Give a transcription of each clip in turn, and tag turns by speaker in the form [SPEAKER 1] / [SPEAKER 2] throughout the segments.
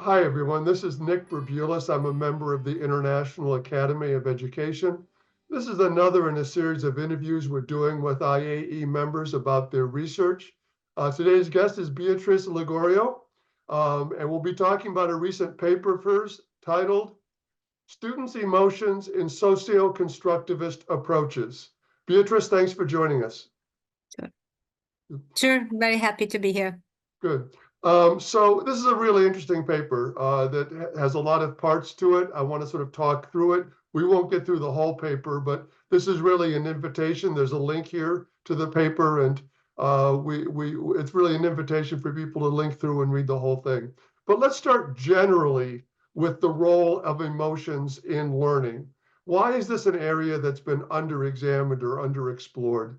[SPEAKER 1] Hi, everyone. This is Nick Berbulis. I'm a member of the International Academy of Education. This is another in a series of interviews we're doing with IAE members about their research. Today's guest is Beatrice Ligorio, and we'll be talking about a recent paper of hers titled Students' Emotions in Socio-Constructivist Approaches. Beatrice, thanks for joining us.
[SPEAKER 2] Sure, very happy to be here.
[SPEAKER 1] Good. So this is a really interesting paper that has a lot of parts to it. I want to sort of talk through it. We won't get through the whole paper, but this is really an invitation. There's a link here to the paper, and it's really an invitation for people to link through and read the whole thing. But let's start generally with the role of emotions in learning. Why is this an area that's been underexamined or underexplored?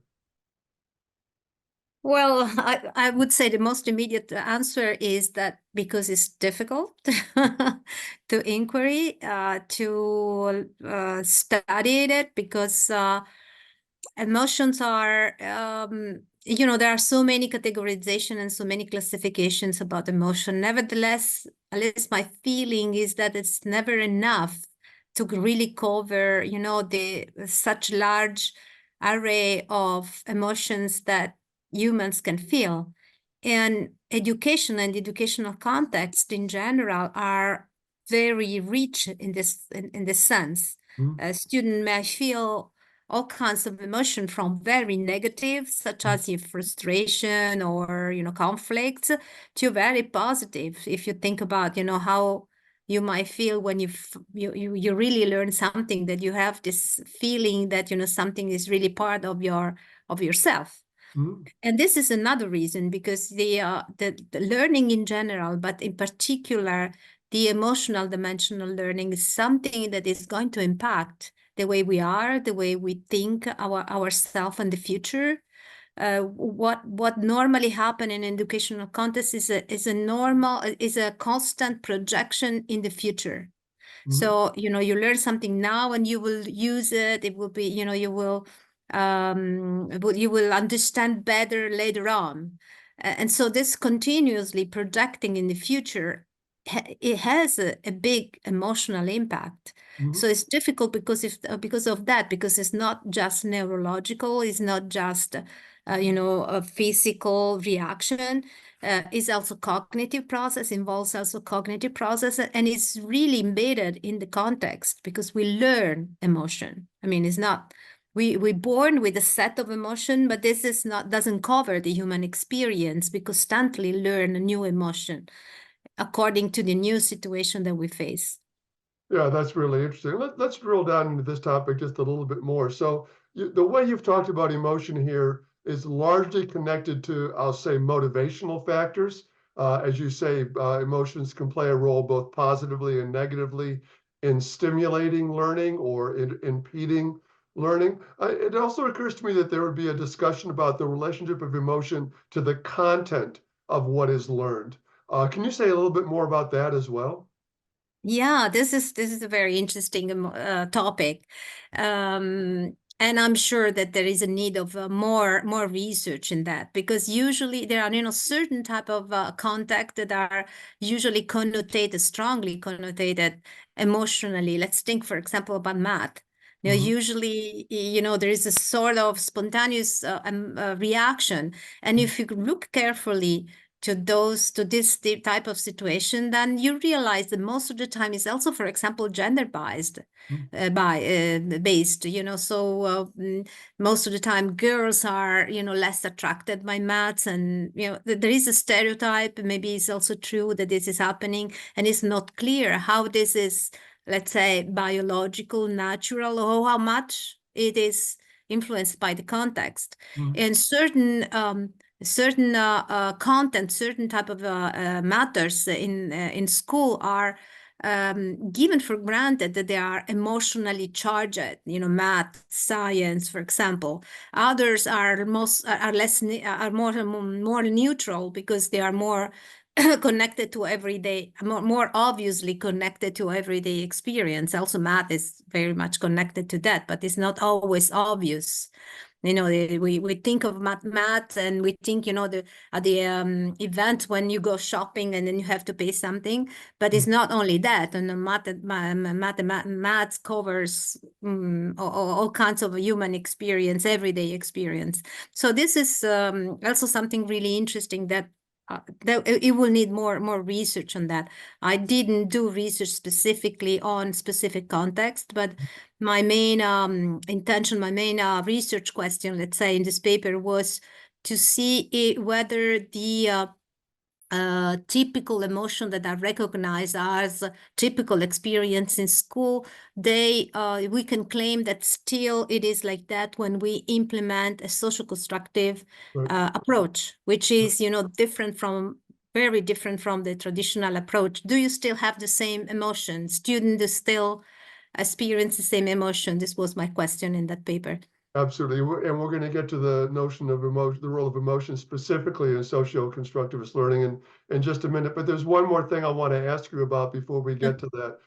[SPEAKER 2] Well, I would say the most immediate answer is that because it's difficult to inquiry, to study it, because emotions are, there are so many categorization and so many classifications about emotion. Nevertheless, at least my feeling is that it's never enough to really cover, the such large array of emotions that humans can feel. And education and educational context in general are very rich in this sense. A student may feel all kinds of emotion, from very negative, such as frustration or conflict, to very positive. If you think about how you might feel when you really learn something, that you have this feeling that something is really part of yourself. And this is another reason, because the learning in general, but in particular the emotional dimensional learning, is something that is going to impact the way we are, the way we think ourselves in the future. What normally happen in educational context is a constant projection in the future. So you learn something now and you will use it. It will be you will understand better later on. And so this continuously projecting in the future, it has a big emotional impact. So it's difficult because of that, because it's not just neurological, it's not just a physical reaction. It's also cognitive process, involves also cognitive process, and it's really embedded in the context, because we learn emotion. I mean, it's not we're born with a set of emotion, but this is not doesn't cover the human experience. We constantly learn a new emotion according to the new situation that we face.
[SPEAKER 1] Yeah, that's really interesting. Let's drill down into this topic just a little bit more. So the way you've talked about emotion here is largely connected to, I'll say, motivational factors. As you say, emotions can play a role both positively and negatively in stimulating learning or in impeding learning. It also occurs to me that there would be a discussion about the relationship of emotion to the content of what is learned. Can you say a little bit more about that as well?
[SPEAKER 2] Yeah, this is a very interesting topic, and I'm sure that there is a need of more research in that, because usually there are certain type of contact that are usually connotated, strongly connotated emotionally. Let's think, for example, about math. Usually, there is a sort of spontaneous reaction, and if you look carefully to this type of situation, then you realize that most of the time is also, for example, gender biased, based. So most of the time girls are less attracted by maths, and there is a stereotype. Maybe it's also true that this is happening, and it's not clear how this is, let's say, biological, natural, or how much it is influenced by the context. And certain content, certain type of matters in school are given for granted, that they are emotionally charged. Math, science, for example. Others are more neutral, because they are more connected to everyday, more obviously connected to everyday experience. Also, math is very much connected to that, but it's not always obvious. We think of math and we think, the event when you go shopping and then you have to pay something, but it's not only that. And the math covers all kinds of human experience, everyday experience. So this is also something really interesting that it will need more research on that. I didn't do research specifically on specific context, but my main intention, my main research question, let's say, in this paper was to see whether the typical emotion that are recognized as typical experience in school, we can claim that still it is like that when we implement a social constructive approach, which is, very different from the traditional approach. Do you still have the same emotion? Students still experience the same emotion? This was my question in that paper.
[SPEAKER 1] Absolutely. And we're going to get to the notion of emotion, the role of emotion specifically in socio-constructivist learning in just a minute. But there's one more thing I want to ask you about before we get to that.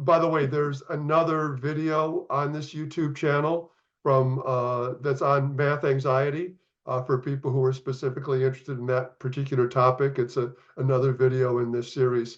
[SPEAKER 1] By the way, there's another video on this YouTube channel that's on math anxiety for people who are specifically interested in that particular topic. It's another video in this series.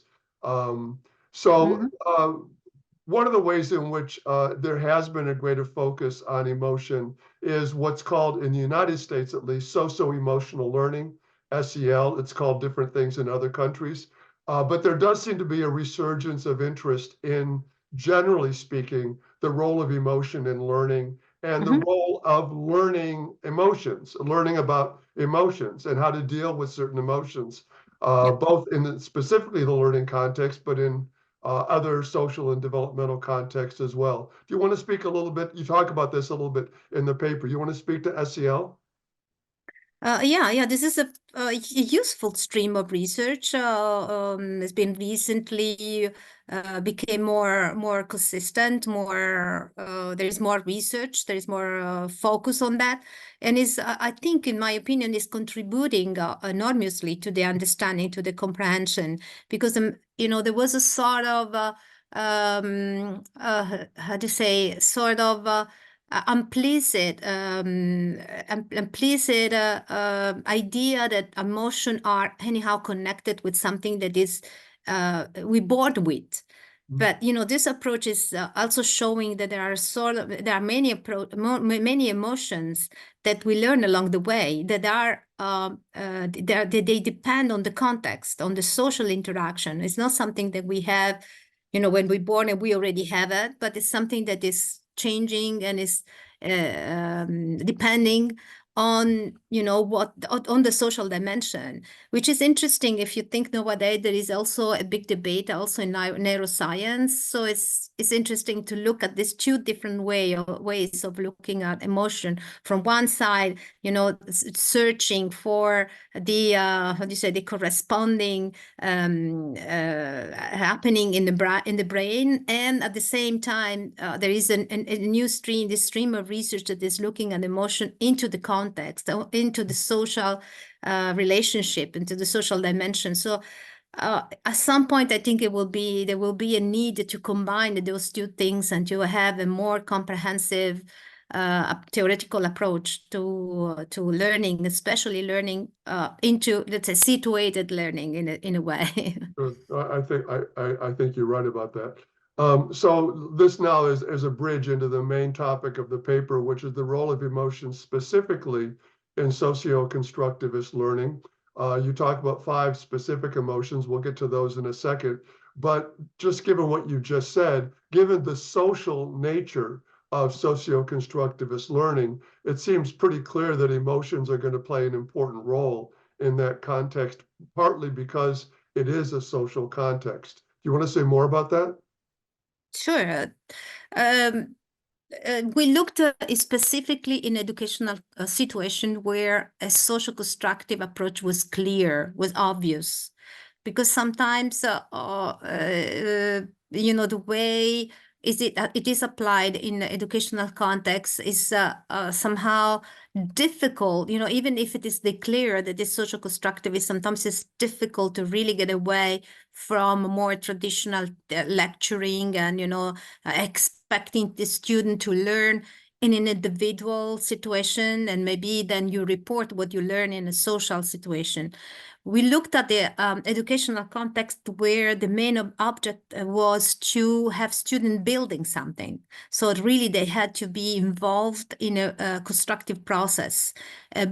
[SPEAKER 1] One of the ways in which there has been a greater focus on emotion is what's called, in the United States at least, socio-emotional learning, SEL. It's called different things in other countries. But there does seem to be a resurgence of interest in, generally speaking, the role of emotion in learning and the role of learning emotions, learning about emotions and how to deal with certain emotions, both in specifically the learning context, but in other social and developmental contexts as well. Do you want to speak a little bit? You talk about this a little bit in the paper. You want to speak to SEL?
[SPEAKER 2] Yeah, this is a useful stream of research. It's been recently became more consistent. There is more research. There is more focus on that, and I think, in my opinion, is contributing enormously to the understanding, to the comprehension, because there was a sort of how to say, sort of implicit idea that emotion are anyhow connected with something that is we born with. But this approach is also showing that there are many emotions that we learn along the way that they depend on the context, on the social interaction. It's not something that we have, when we're born and we already have it, but it's something that is changing and is depending on on the social dimension, which is interesting. If you think nowadays there is also a big debate also in neuroscience, so it's interesting to look at these two different ways of looking at emotion. From one side, searching for the how do you say, the corresponding happening in the brain, and at the same time there is a new stream, this stream of research that is looking at emotion into the context, into the social relationship, into the social dimension. So at some point, I think there will be a need to combine those two things and to have a more comprehensive theoretical approach to learning, especially learning into, let's say, situated learning in a way.
[SPEAKER 1] I think you're right about that. So this now is a bridge into the main topic of the paper, which is the role of emotion specifically in socio-constructivist learning. You talk about 5 specific emotions. We'll get to those in a second. But just given what you just said, given the social nature of socio-constructivist learning, it seems pretty clear that emotions are going to play an important role in that context, partly because it is a social context. Do you want to say more about that?
[SPEAKER 2] Sure. We looked specifically in educational situation where a social constructive approach was clear, was obvious, because sometimes the way it is applied in educational context is somehow difficult. Even if it is declared that this social constructive is, sometimes it's difficult to really get away from more traditional lecturing and expecting the student to learn in an individual situation, and maybe then you report what you learn in a social situation. We looked at the educational context where the main object was to have students building something. So really they had to be involved in a constructive process,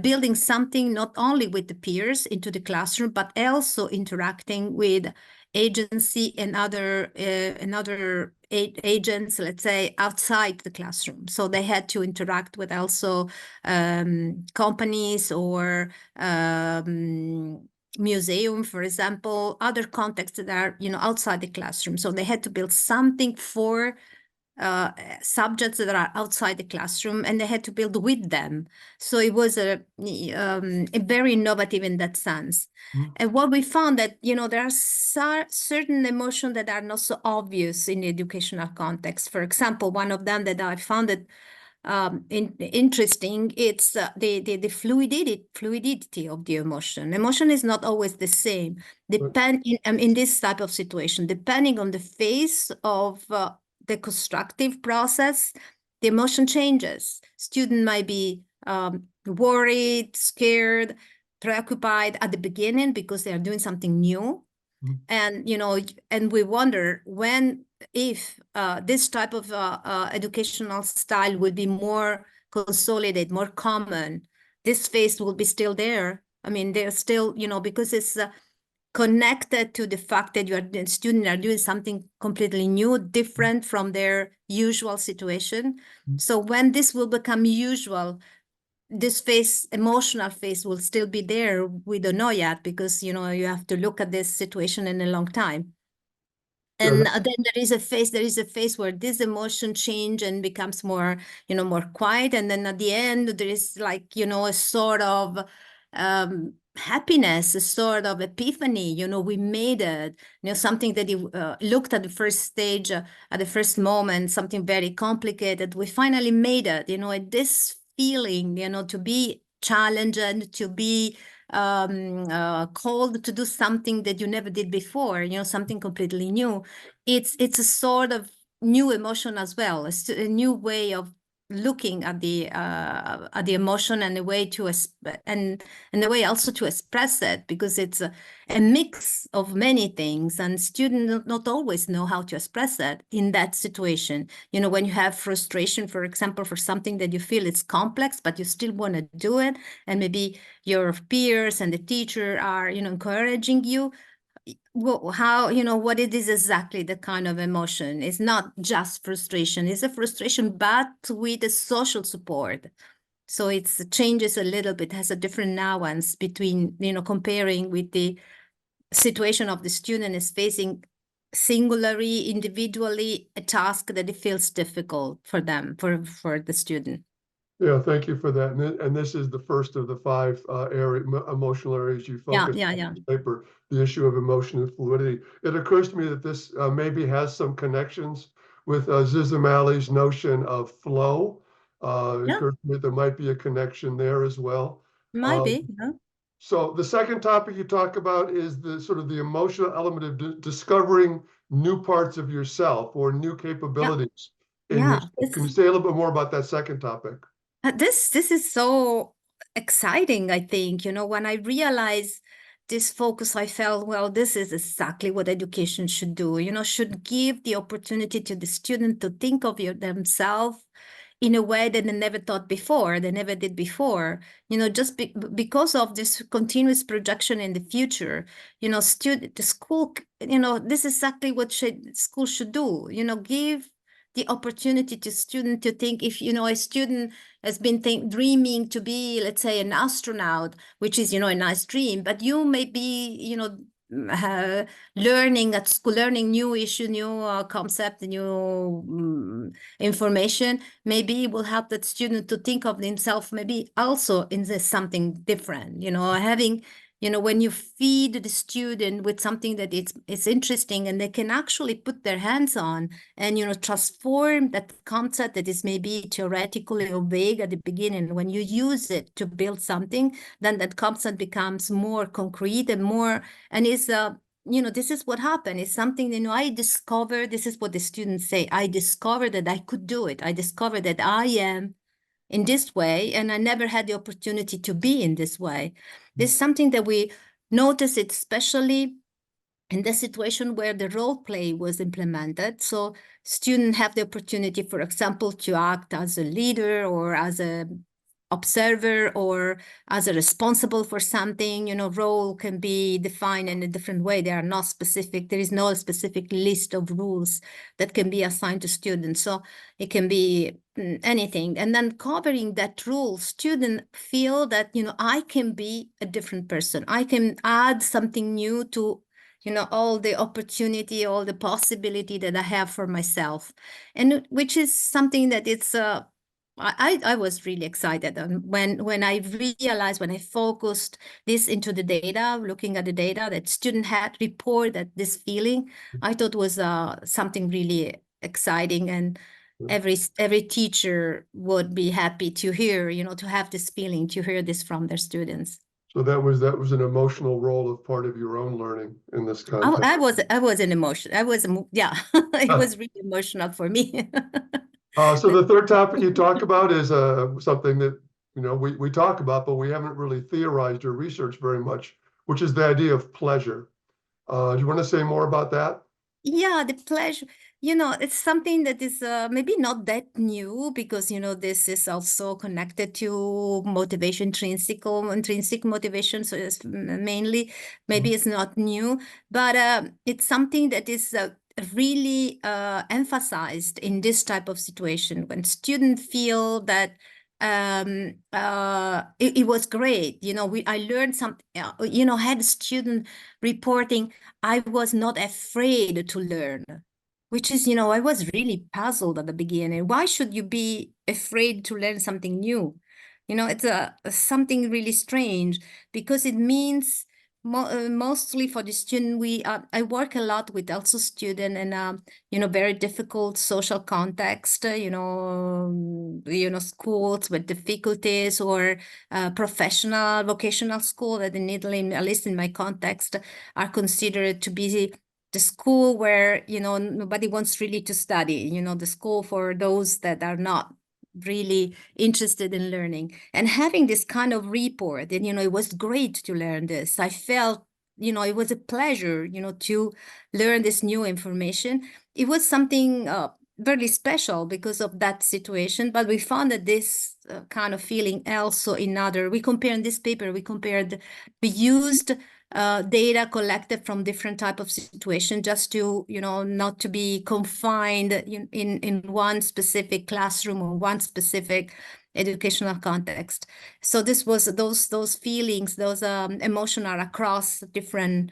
[SPEAKER 2] building something not only with the peers into the classroom, but also interacting with agency and other agents, let's say, outside the classroom. So they had to interact with also companies or museum, for example, other contexts that are, outside the classroom. So they had to build something for subjects that are outside the classroom, and they had to build with them. So it was a very innovative in that sense. And what we found that, there are certain emotions that are not so obvious in the educational context. For example, one of them that I found it interesting, it's the fluidity of the emotion. Emotion is not always the same, in this type of situation, depending on the phase of the constructive process, the emotion changes. Student might be worried, scared, preoccupied at the beginning because they are doing something new. And, and we wonder if this type of educational style would be more consolidated, more common, this phase will be still there. I mean, they're still, because it's connected to the fact that the students are doing something completely new, different from their usual situation. So when this will become usual, this phase, emotional phase, will still be there. We don't know yet because, you have to look at this situation in a long time. And then there is a phase where this emotion change and becomes more, more quiet. And then at the end, there is like, a sort of happiness, a sort of epiphany, we made it, something that you looked at the first stage, at the first moment, something very complicated. We finally made it, this feeling, to be challenged and to be called to do something that you never did before, something completely new. It's a sort of new emotion as well, a new way of looking at the emotion, and a way to and a way also to express it, because it's a mix of many things, and students not always know how to express it in that situation. When you have frustration, for example, for something that you feel it's complex, but you still want to do it, and maybe your peers and the teacher are, encouraging you. How, what it is exactly the kind of emotion. It's not just frustration. It's a frustration, but with a social support. So it changes a little bit, has a different nuance between, comparing with the situation of the student is facing singularly, individually, a task that it feels difficult for them, for the student.
[SPEAKER 1] Yeah, thank you for that. And this is the first of the 5 emotional areas you focus on in the paper, the issue of emotion and fluidity. It occurs to me that this maybe has some connections with Zizamali's notion of flow. It occurs to me there might be a connection there as well.
[SPEAKER 2] Might be, yeah.
[SPEAKER 1] So the second topic you talk about is the sort of the emotional element of discovering new parts of yourself or new capabilities in yourself. Can you say a little bit more about that second topic?
[SPEAKER 2] This is so exciting, I think. When I realized this focus, I felt, well, this is exactly what education should do, should give the opportunity to the student to think of themselves in a way that they never thought before, they never did before, just because of this continuous projection in the future. The school, this is exactly what school should do, give the opportunity to student to think. If, a student has been dreaming to be, let's say, an astronaut, which is, a nice dream, but you may be, learning at school, learning new issue, new concept, new information, maybe it will help that student to think of himself maybe also in something different, having, when you feed the student with something that it's interesting, and they can actually put their hands on and, transform that concept that is maybe theoretically or vague at the beginning. When you use it to build something, then that concept becomes more concrete and more, and is this is what happened. It's something, I discovered, this is what the students say, I discovered that I could do it. I discovered that I am in this way, and I never had the opportunity to be in this way. This is something that we notice, it especially in the situation where the role play was implemented. So students have the opportunity, for example, to act as a leader or as a observer or as a responsible for something. Role can be defined in a different way. They are not specific. There is no specific list of rules that can be assigned to students. So it can be anything. And then covering that rule, students feel that, I can be a different person. I can add something new to all the opportunity, all the possibility that I have for myself, and which is something that I was really excited when I realized, when I focused this into the data, looking at the data that student had reported this feeling, I thought was something really exciting, and every teacher would be happy to hear, to have this feeling, to hear this from their students.
[SPEAKER 1] So that was an emotional role of part of your own learning in this context.
[SPEAKER 2] I was an emotion. Yeah, it was really emotional for me.
[SPEAKER 1] So the third topic you talk about is something that we talk about, but we haven't really theorized or researched very much, which is the idea of pleasure. Do you want to say more about that?
[SPEAKER 2] Yeah, the pleasure, it's something that is maybe not that new, because, this is also connected to motivation, intrinsic motivation. So it's mainly, maybe it's not new, but it's something that is really emphasized in this type of situation, when students feel that it was great. I learned something, had a student reporting, I was not afraid to learn, which is, I was really puzzled at the beginning. Why should you be afraid to learn something new? It's something really strange, because it means mostly for the student, I work a lot with also student in very difficult social context, schools with difficulties, or professional vocational school that in Italy, at least in my context, are considered to be the school where, nobody wants really to study, the school for those that are not really interested in learning. And having this kind of report, and, it was great to learn this. I felt, it was a pleasure, to learn this new information. It was something very special because of that situation. But we found that this kind of feeling also we compare in this paper, we used data collected from different type of situation, just to, not to be confined in one specific classroom or one specific educational context. So this was those feelings, those emotions are across different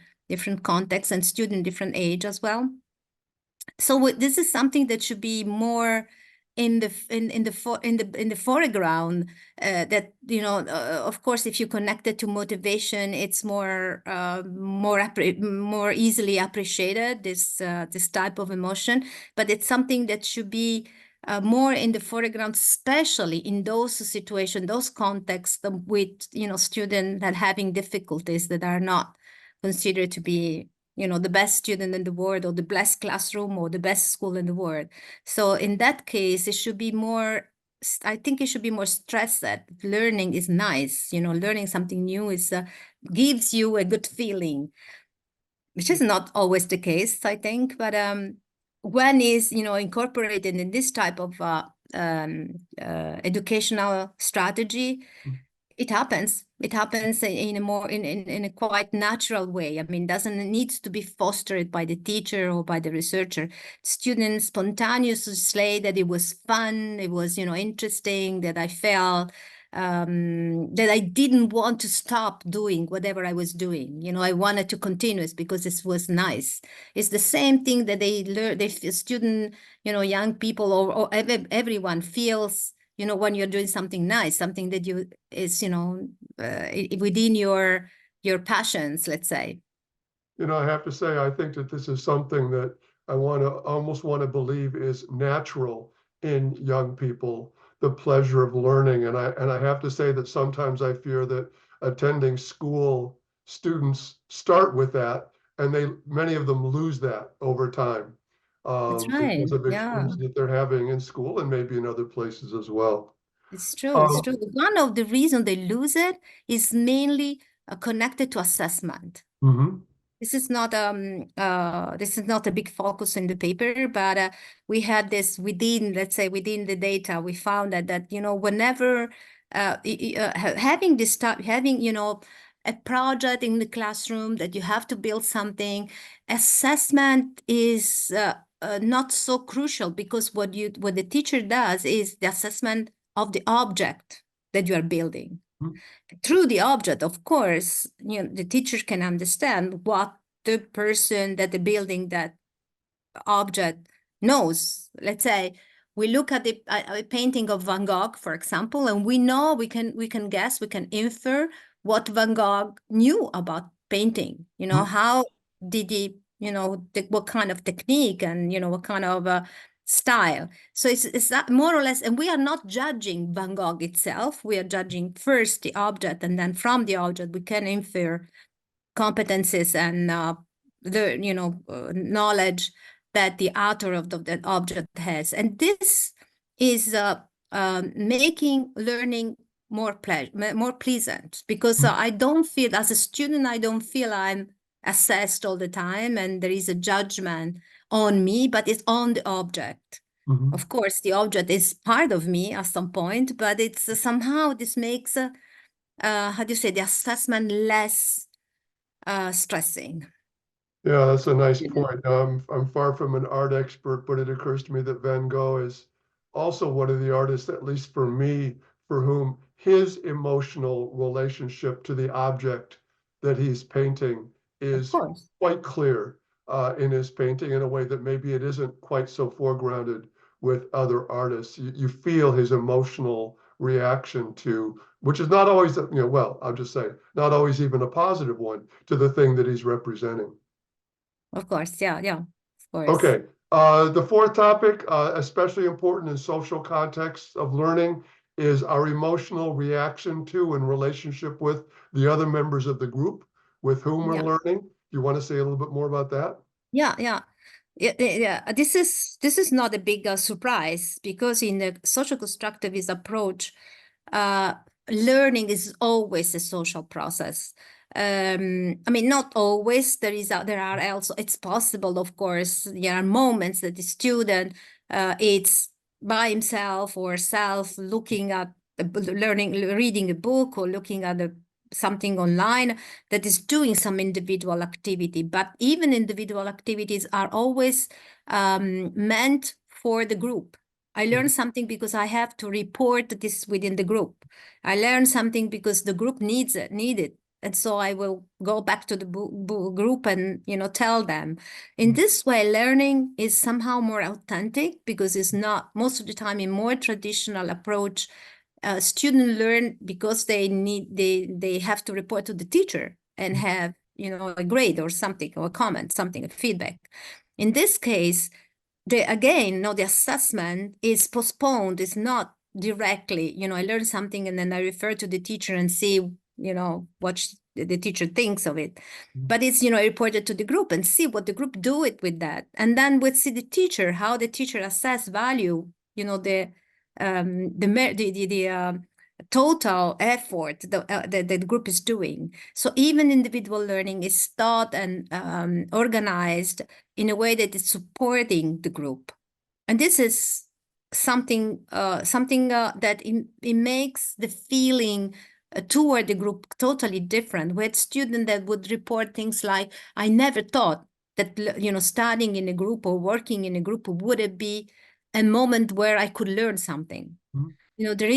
[SPEAKER 2] contexts and student different age as well. So this is something that should be more in the foreground. That of course, if you connect it to motivation, it's more easily appreciated, this type of emotion. But it's something that should be more in the foreground, especially in those situations, those contexts with students that having difficulties, that are not considered to be the best student in the world, or the best classroom, or the best school in the world. So in that case, it should be more, I think it should be more stressed that learning is nice. Learning something new gives you a good feeling, which is not always the case, I think. But when is, incorporated in this type of educational strategy, it happens. It happens in a more in a quite natural way. I mean, doesn't need to be fostered by the teacher or by the researcher. Students spontaneously say that it was fun, it was interesting, that I felt that I didn't want to stop doing whatever I was doing. I wanted to continue because it was nice. It's the same thing that they learn. Student, young people, or everyone feels, when you're doing something nice, something that is, within your passions, let's say.
[SPEAKER 1] I have to say, I think that this is something that I almost want to believe is natural in young people, the pleasure of learning. And I have to say that sometimes I fear that attending school students start with that, and many of them lose that over time,
[SPEAKER 2] That's right.
[SPEAKER 1] because of
[SPEAKER 2] Yeah.
[SPEAKER 1] experiences that they're having in school and maybe in other places as well.
[SPEAKER 2] It's true. It's
[SPEAKER 1] Um,
[SPEAKER 2] true. One of the reasons they lose it is mainly connected to assessment.
[SPEAKER 1] mhm,
[SPEAKER 2] This is not a big focus in the paper, but we had this within, let's say, within the data, we found that whenever having this stuff, having a project in the classroom that you have to build something, assessment is not so crucial, because what the teacher does is the assessment of the object that you are building.
[SPEAKER 1] mhm,
[SPEAKER 2] Through the object, of course, the teacher can understand what the person that the building that object knows. Let's say we look at a painting of Van Gogh, for example, and we know we can guess, we can infer what Van Gogh knew about painting.
[SPEAKER 1] mhm,
[SPEAKER 2] How did he, what kind of technique and what kind of style. So it's that more or less, and we are not judging Van Gogh itself. We are judging first the object, and then from the object we can infer competencies and the knowledge that the author of that object has. And this is making learning more pleasant, because
[SPEAKER 1] mhm,
[SPEAKER 2] I don't feel, as a student, I don't feel I'm assessed all the time and there is a judgment on me, but it's on the object.
[SPEAKER 1] mhm.
[SPEAKER 2] Of course, the object is part of me at some point, but it's somehow this makes how do you say, the assessment less stressing.
[SPEAKER 1] Yeah, that's a nice
[SPEAKER 2] Mhm.
[SPEAKER 1] point. I'm far from an art expert, but it occurs to me that Van Gogh is also one of the artists, at least for me, for whom his emotional relationship to the object that he's painting
[SPEAKER 2] Of
[SPEAKER 1] is
[SPEAKER 2] course.
[SPEAKER 1] quite clear in his painting in a way that maybe it isn't quite so foregrounded with other artists. You feel his emotional reaction to, which is not always, well, I'll just say, not always even a positive one, to the thing that he's representing.
[SPEAKER 2] Of course. Yeah, yeah. Of course.
[SPEAKER 1] Okay, the fourth topic, especially important in social contexts of learning, is our emotional reaction to and relationship with the other members of the group with whom we're
[SPEAKER 2] Yeah.
[SPEAKER 1] learning. Do you want to say a little bit more about that?
[SPEAKER 2] Yeah, yeah. Yeah. This is not a big surprise, because in the social constructivist approach, uh, learning is always a social process. I mean, not always. There are also, it's possible, of course, there are moments that the student it's by himself or self looking at learning, reading a book or looking at something online, that is doing some individual activity. But even individual activities are always meant for the group. I learn something because I have to report this within the group. I learn something because the group needs it, and so I will go back to the group and tell them. In this way, learning is somehow more authentic, because it's not, most of the time in more traditional approach, students learn because they have to report to the teacher and have a grade or something, or a comment, something, a feedback. In this case, the assessment is postponed. It's not directly, I learn something and then I refer to the teacher and see, what the teacher thinks of it. But it's, reported to the group and see what the group do it with that. And then we see the teacher, how the teacher assess value, the total effort that the group is doing. So even individual learning is thought and organized in a way that is supporting the group. And this is something that it makes the feeling toward the group totally different. We had students that would report things like, I never thought that studying in a group or working in a group would be a moment where I could learn something.
[SPEAKER 1] Mhm,
[SPEAKER 2] There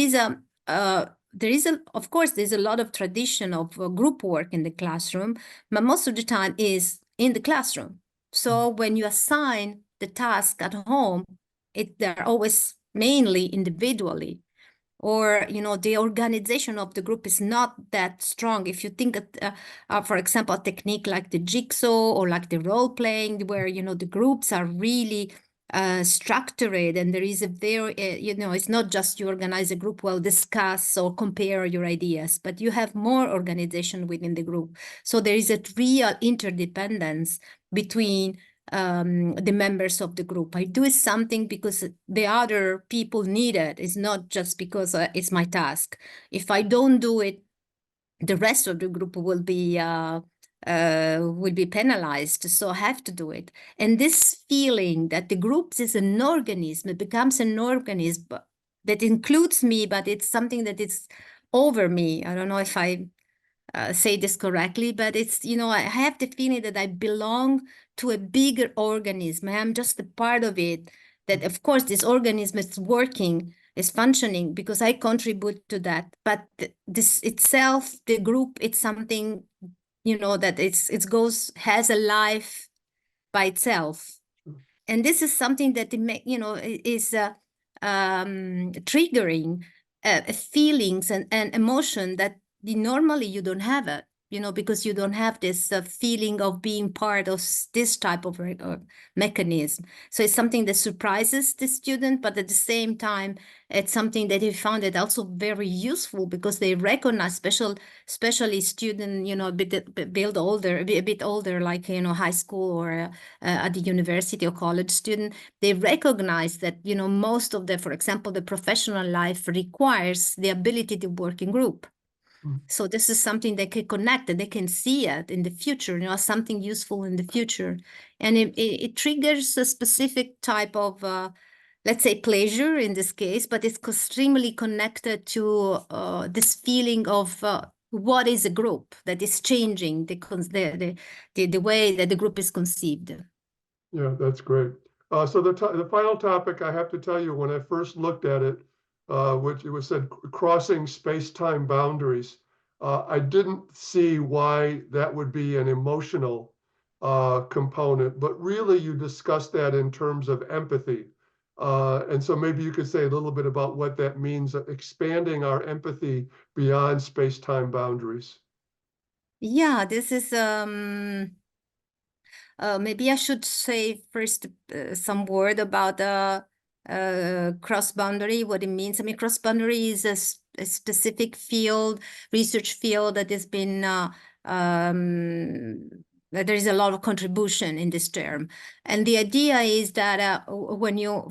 [SPEAKER 2] is a of course there's a lot of tradition of group work in the classroom, but most of the time is in the classroom. So when you assign the task at home, they're always mainly individually, or the organization of the group is not that strong. If you think for example, a technique like the jigsaw or like the role playing, where the groups are really structured, and there is a very it's not just you organize a group, well, discuss or compare your ideas, but you have more organization within the group. So there is a real interdependence between the members of the group. I do something because the other people need it. It's not just because it's my task. If I don't do it, the rest of the group will be penalized. So I have to do it. And this feeling that the group is an organism, it becomes an organism that includes me, but it's something that is over me. I don't know if I say this correctly, but it's, you know, I have the feeling that I belong to a bigger organism. I am just a part of it. That, of course, this organism is working, is functioning because I contribute to that. But this itself, the group, it's something, you know, that has a life by itself. And this is something that, you know, is triggering feelings and emotion that normally you don't have it, you know, because you don't have this feeling of being part of this type of mechanism. So it's something that surprises the student, but at the same time, it's something that he found it also very useful because they recognize, especially student, you know, a bit older, like, you know, high school or at the university or college student, they recognize that, you know, most of the, for example, the professional life requires the ability to work in group. So this is something they can connect and they can see it in the future, you know, something useful in the future. And it triggers a specific type of, let's say, pleasure in this case, but it's extremely connected to this feeling of what is a group that is changing the way that the group is conceived.
[SPEAKER 1] Yeah, that's great. So the final topic, I have to tell you, when I first looked at it, which it was said crossing space-time boundaries, I didn't see why that would be an emotional component, but really you discussed that in terms of empathy. And so maybe you could say a little bit about what that means, expanding our empathy beyond space-time boundaries.
[SPEAKER 2] Yeah, this is maybe I should say first some word about cross-boundary, what it means. I mean, cross-boundary is a specific field, research field that has been, that there is a lot of contribution in this term. And the idea is that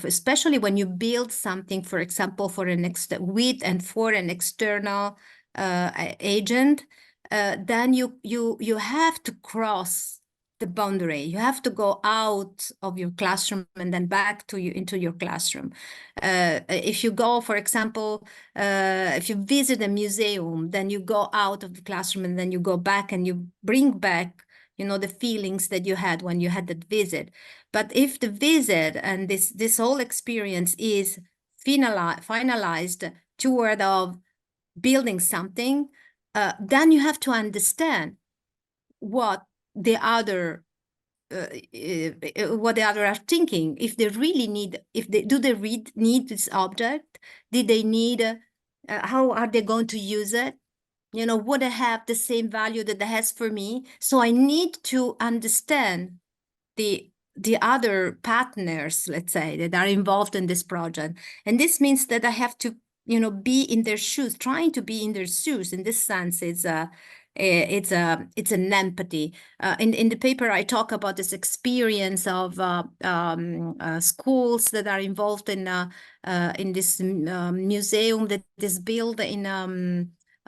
[SPEAKER 2] especially when you build something, for example, with and for an external agent, then you have to cross the boundary. You have to go out of your classroom and then back into your classroom. If you go, for example, if you visit a museum, then you go out of the classroom and then you go back and you bring back, you know, the feelings that you had when you had that visit. But if the visit and this whole experience is finalized toward of building something, then you have to understand what the other are thinking. If they really need, do they need this object? Did they need? How are they going to use it? You know, would it have the same value that it has for me? So I need to understand the other partners, let's say, that are involved in this project, and this means that I have to, you know, be in their shoes, trying to be in their shoes. In this sense, it's an empathy. In the paper, I talk about this experience of schools that are involved in this museum that is built in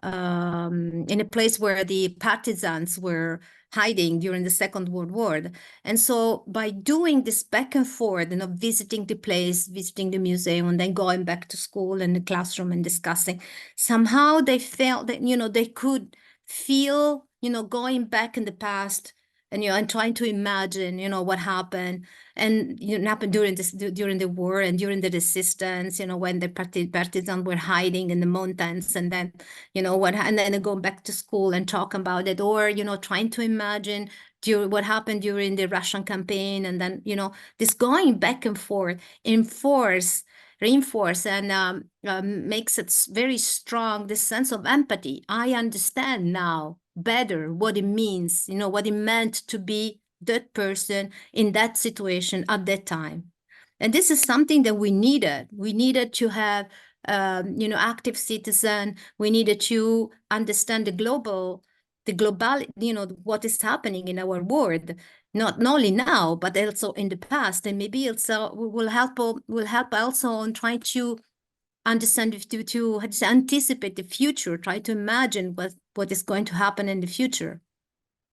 [SPEAKER 2] a place where the partisans were hiding during the Second World War. And so by doing this back and forth, you know, visiting the place, visiting the museum, and then going back to school and the classroom and discussing, somehow they felt that, you know, they could feel, you know, going back in the past and, you know, and trying to imagine, you know, what happened and, you know, happened during the war and during the resistance, you know, when the partisans were hiding in the mountains, and then, you know, and then go back to school and talk about it, or, you know, trying to imagine what happened during the Russian campaign, and then, you know, this going back and forth reinforce and makes it very strong, this sense of empathy. I understand now better what it means, you know, what it meant to be that person in that situation at that time. And this is something that we needed. We needed to have, you know, active citizen. We needed to understand the global, you know, what is happening in our world. not only now, but also in the past, and maybe also will help also on trying to understand, to anticipate the future, try to imagine what is going to happen in the future.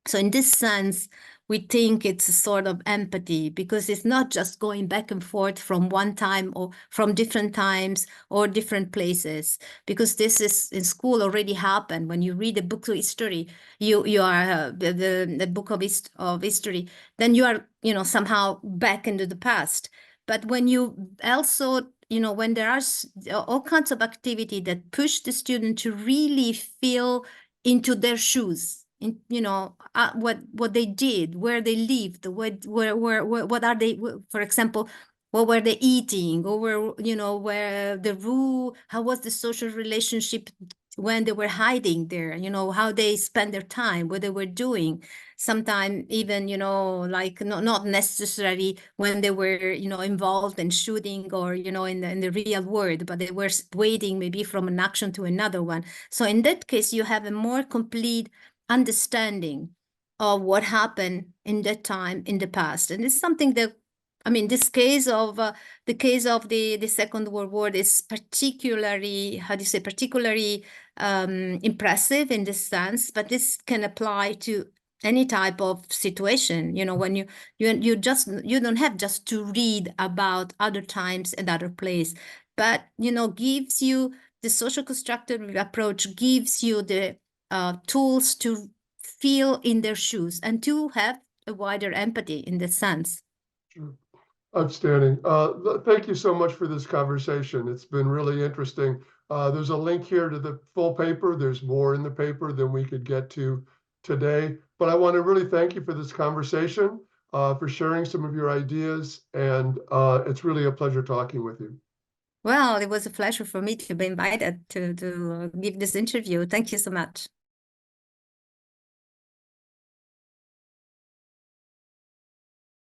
[SPEAKER 2] So in this sense, we think it's a sort of empathy, because it's not just going back and forth from one time or from different times or different places, because this is in school already happened. When you read a book of history, you are the book of history, then you are, somehow back into the past. But when you also, when there are all kinds of activity that push the student to really feel into their shoes, in, what they did, where they lived, what are they, for example, what were they eating, or where the rule, how was the social relationship when they were hiding there, how they spent their time, what they were doing. Sometimes even, like not necessarily when they were, involved in shooting or, in the real world, but they were waiting maybe from an action to another one. So in that case, you have a more complete understanding of what happened in that time in the past. And it's something that, I mean, this case of the Second World War is particularly, particularly impressive in this sense, but this can apply to any type of situation. When you don't have just to read about other times and other place, but gives you the social constructive approach, gives you the tools to feel in their shoes and to have a wider empathy in this sense.
[SPEAKER 1] Sure. Outstanding. Thank you so much for this conversation. It's been really interesting. There's a link here to the full paper. There's more in the paper than we could get to today. But I want to really thank you for this conversation, for sharing some of your ideas. And it's really a pleasure talking with you.
[SPEAKER 2] Well, it was a pleasure for me to be invited to give this interview. Thank you so much.